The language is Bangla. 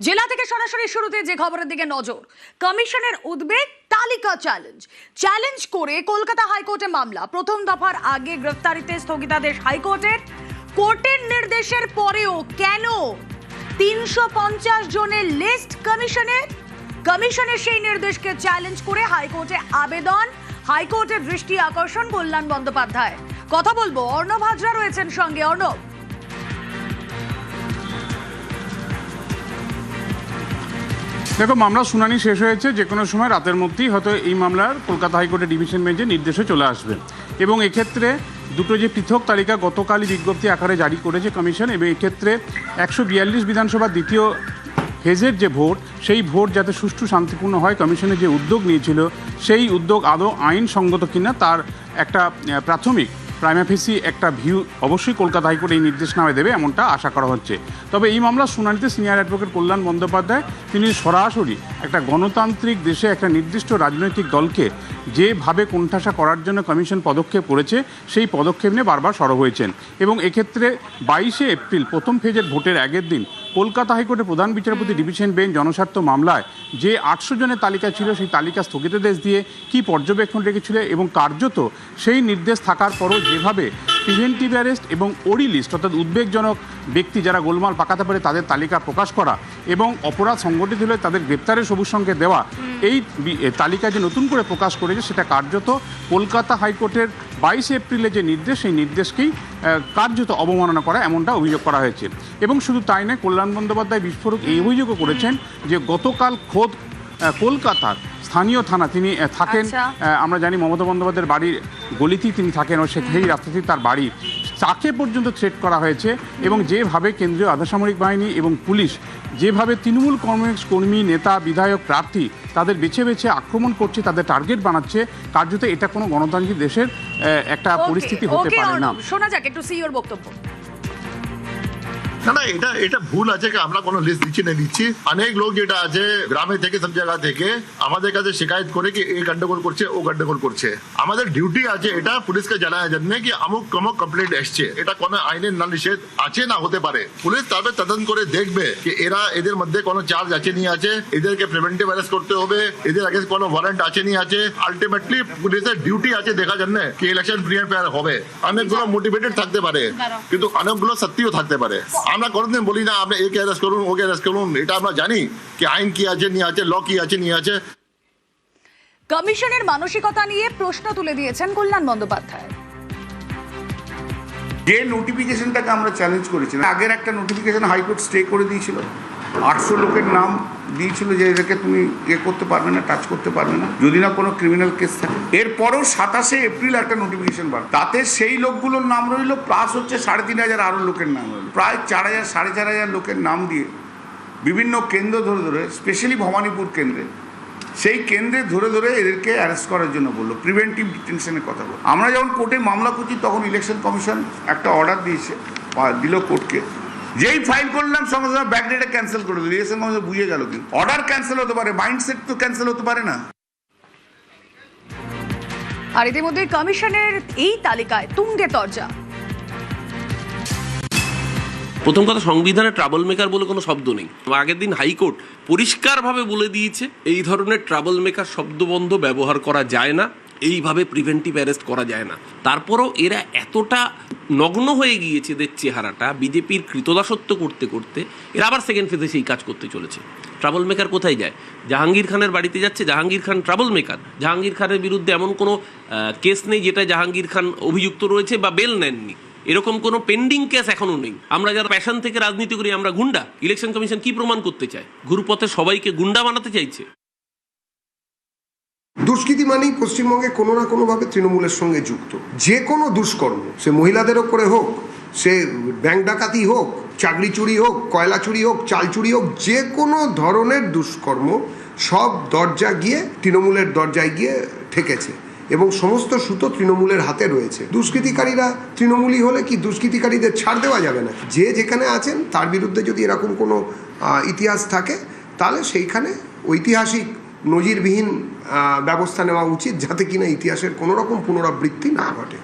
জেলা থেকে সরাসরি শুরুতে যে খবরের দিকে নজর, কমিশনের উদ্বেগ তালিকা চ্যালেঞ্জ করে কলকাতা হাইকোর্টে মামলা। প্রথম দফার আগে গ্রেফতারিতে স্থগিতাদেশ হাইকোর্টের। কোর্টের নির্দেশের পরেও কেন 350 জনের লিস্ট কমিশনের সেই নির্দেশকে চ্যালেঞ্জ করে হাইকোর্টে আবেদন। হাইকোর্টের দৃষ্টি আকর্ষণ কল্যাণ বন্দ্যোপাধ্যায়। কথা বলবো, অর্ণব হাজরা রয়েছেন সঙ্গে। অর্ণব, দেখো, মামলা শুনানি শেষ হয়েছে। যে কোনো সময় রাতের মধ্যেই হয়তো এই মামলার কলকাতা হাইকোর্টের ডিভিশন বেঞ্চে নির্দেশে চলে আসবে। এবং এক্ষেত্রে দুটো যে পৃথক তালিকা গতকালই বিজ্ঞপ্তি আকারে জারি করেছে কমিশন, এবং এক্ষেত্রে 142 বিধানসভার দ্বিতীয় ফেজের যে ভোট, সেই ভোট যাতে সুষ্ঠু শান্তিপূর্ণ হয়, কমিশনের যে উদ্যোগ নিয়েছিল সেই উদ্যোগ আদৌ আইনসঙ্গত কিনা তার একটা প্রাথমিক প্রাইমাফেসি একটা ভিউ অবশ্যই কলকাতা হাইকোর্ট এই নির্দেশনামায় দেবে, এমনটা আশা করা হচ্ছে। তবে এই মামলার শুনানিতে সিনিয়র অ্যাডভোকেট কল্যাণ বন্দ্যোপাধ্যায় তিনি সরাসরি একটা গণতান্ত্রিক দেশে একটা নির্দিষ্ট রাজনৈতিক দলকে যেভাবে কোণঠাসা করার জন্য কমিশন পদক্ষেপ করেছে সেই পদক্ষেপ নিয়ে বারবার সরব হয়েছেন। এবং এক্ষেত্রে 22শে এপ্রিল প্রথম ফেজের ভোটের আগের দিন কলকাতা হাইকোর্টের প্রধান বিচারপতি ডিভিশন বেঞ্চ জনস্বার্থ মামলায় যে 800 জনের তালিকা ছিল সেই তালিকা স্থগিতাদেশ দিয়ে কি পর্যবেক্ষণ রেখেছিল, এবং কার্যত সেই নির্দেশ থাকার পরও যেভাবে প্রিভেন্টিভ অ্যারেস্ট এবং ওরি লিস্ট অর্থাৎ উদ্বেগজনক ব্যক্তি যারা গোলমাল পাকাতে পারে তাদের তালিকা প্রকাশ করা এবং অপরাধ সংগঠিত হলে তাদের গ্রেপ্তারের সবুজ সংকেত দেওয়া, এই তালিকা যে নতুন করে প্রকাশ করেছে সেটা কার্যত কলকাতা হাইকোর্টের 22শে এপ্রিলে যে নির্দেশ সেই নির্দেশকেই কার্যত অবমাননা করা, এমনটা অভিযোগ করা হয়েছে। এবং শুধু তাই নয়, কল্যাণ বন্দ্যোপাধ্যায় বিস্ফোরক এই অভিযোগও করেছেন যে গতকাল খোদ কলকাতার স্থানীয় থানা তিনি থাকেন, আমরা জানি মমতা বন্দ্যোপাধ্যায়ের বাড়ির গলিতেই তিনি থাকেন, ও সেই রাস্তাতেই তার বাড়ি, তাকে পর্যন্ত থ্রেট করা হয়েছে। এবং যেভাবে কেন্দ্রীয় আধাসামরিক বাহিনী এবং পুলিশ যেভাবে তৃণমূল কর্মী নেতা বিধায়ক প্রার্থী তাদের বেছে বেছে আক্রমণ করছে, তাদের টার্গেট বানাচ্ছে, কার্যত এটা কোনো গণতান্ত্রিক দেশের একটা পরিস্থিতি হতে পারে না। শোনা যাক একটু সিইওর বক্তব্য। না, এটা ভুল আছে কি আমরা কোনো লিস্ট দিচ্ছি। অনেক লোক যেটা আছে গ্রামে থেকে সব জায়গা থেকে আমাদের কাছে শিকায়ত করে কি এই গন্ডগোল করছে ও গন্ডগোল করছে। আমাদের ডিউটি আছে এটা পুলিশকে জানায় জন্য কি অমুক কমপ্লেন্ট এসছে, এটা কোনো আইনের না নিষেধ আছে না হতে পারে। পুলিশ তারপরে তদন্ত করে দেখবে কি এদের মধ্যে কোনো চার্জ আছে নি আছে, এদেরকে প্রিভেন্টিভ অ্যারেস্ট করতে হবে, এদের আগে কোনো ওয়ারেন্ট আছে নি আছে। আলটিমেটলি পুলিশের ডিউটি আছে দেখা জন্য কি ইলেকশন ফ্রি এন্ড ফেয়ার হবে। অনেকগুলো মোটিভেটেড থাকতে পারে কিন্তু অনেকগুলো সত্যিও থাকতে পারে। আমরা কোনোদিন বলি না আপনি একে অ্যারেস্ট করুন ওকে অ্যারেস্ট করুন, এটা আমরা জানি কি আইন কি আছে নিয়ে আছে, ল কি আছে নিয়ে আছে। কমিশনের মানসিকতা নিয়ে প্রশ্ন তুলে দিয়েছেন কল্যাণ বন্দ্যোপাধ্যায়। যে নোটিফিকেশনটাকে আমরা চ্যালেঞ্জ করেছিলাম, আগের একটা নোটিফিকেশন হাইকোর্ট স্টে করে দিয়েছিল, 800 লোকের নাম দিয়েছিল যে এদেরকে তুমি করতে পারবে না, টাচ করতে পারবে না যদি না কোনো ক্রিমিনাল কেস থাকে। এরপরও 27শে এপ্রিল একটা নোটিফিকেশন বার, তাতে সেই লোকগুলোর নাম রইল, প্লাস হচ্ছে 3500 আরও লোকের নাম রইল, প্রায় 4000 4500 লোকের নাম দিয়ে বিভিন্ন কেন্দ্র ধরে ধরে, স্পেশালি ভবানীপুর কেন্দ্রে, সেই কেন্দ্রে ধরে ধরে এদেরকে অ্যারেস্ট করার জন্য বললো, প্রিভেন্টিভ ডিটেনশনের কথা বললো। আমরা যখন কোর্টে মামলা করছি তখন ইলেকশন কমিশন একটা অর্ডার দিল কোর্টকে, যেই ফাইল করলাম সঙ্গে সঙ্গে ব্যাকডেটে ক্যান্সেল করে দিল। ইলেকশন কমিশন বুঝে গেল কিন্তু অর্ডার ক্যান্সেল হতে পারে, মাইন্ডসেট তো ক্যান্সেল হতে পারে না। আর ইতিমধ্যে কমিশনের এই তালিকায় তুঙ্গে তরজা। প্রথম কথা, সংবিধানে ট্রাবল মেকার বলে কোনো শব্দ নেই। আগের দিন হাইকোর্ট পরিষ্কারভাবে বলে দিয়েছে এই ধরনের ট্রাবল মেকার শব্দবন্ধ ব্যবহার করা যায় না, এইভাবে প্রিভেন্টিভ অ্যারেস্ট করা যায় না। তারপরও এরা এতটা নগ্ন হয়ে গিয়েছে, এদের চেহারাটা বিজেপির কৃতদাসত্ব করতে করতে এরা আবার সেকেন্ড ফেজে সেই কাজ করতে চলেছে। ট্রাবল মেকার কোথায় যায়? জাহাঙ্গীর খানের বাড়িতে যাচ্ছে, জাহাঙ্গীর খান ট্রাবল মেকার। জাহাঙ্গীর খানের বিরুদ্ধে এমন কোনো কেস নেই যেটা জাহাঙ্গীর খান অভিযুক্ত রয়েছে বা বেল নেননি, এরকম কোনো পেন্ডিং কেস এখনো নেই। আমরা যারা প্যাশন থেকে রাজনীতি করি আমরা গুন্ডা, ইলেকশন কমিশন কি প্রমাণ করতে চায়? ঘুরপথে সবাইকে গুন্ডা বানাতে চাইছে। দুষ্কৃতি মানেই পশ্চিমবঙ্গে কোনো না কোনোভাবে তৃণমূলের সঙ্গে যুক্ত। যে কোনো দুষ্কর্ম, সে মহিলাদের ওপরে হোক, সে ব্যাংক ডাকাতি হোক, চাকরি চুরি হোক, কয়লা চুরি হোক, চাল চুরি হোক, যে কোনো ধরনের দুষ্কর্ম সব দরজা গিয়ে তৃণমূলের দরজায় গিয়ে ঠেকেছে এবং সমস্ত সুতো তৃণমূলের হাতে রয়েছে। দুষ্কৃতিকারীরা তৃণমূলী হলে কি দুষ্কৃতিকারীদের ছাড় দেওয়া যাবে না? যে যেখানে আছেন তার বিরুদ্ধে যদি এরকম কোনো ইতিহাস থাকে তাহলে সেইখানে ঐতিহাসিক নজিরবিহীন ব্যবস্থা নেওয়া উচিত, যাতে কিনা ইতিহাসের কোনো রকম পুনরাবৃত্তি না ঘটে।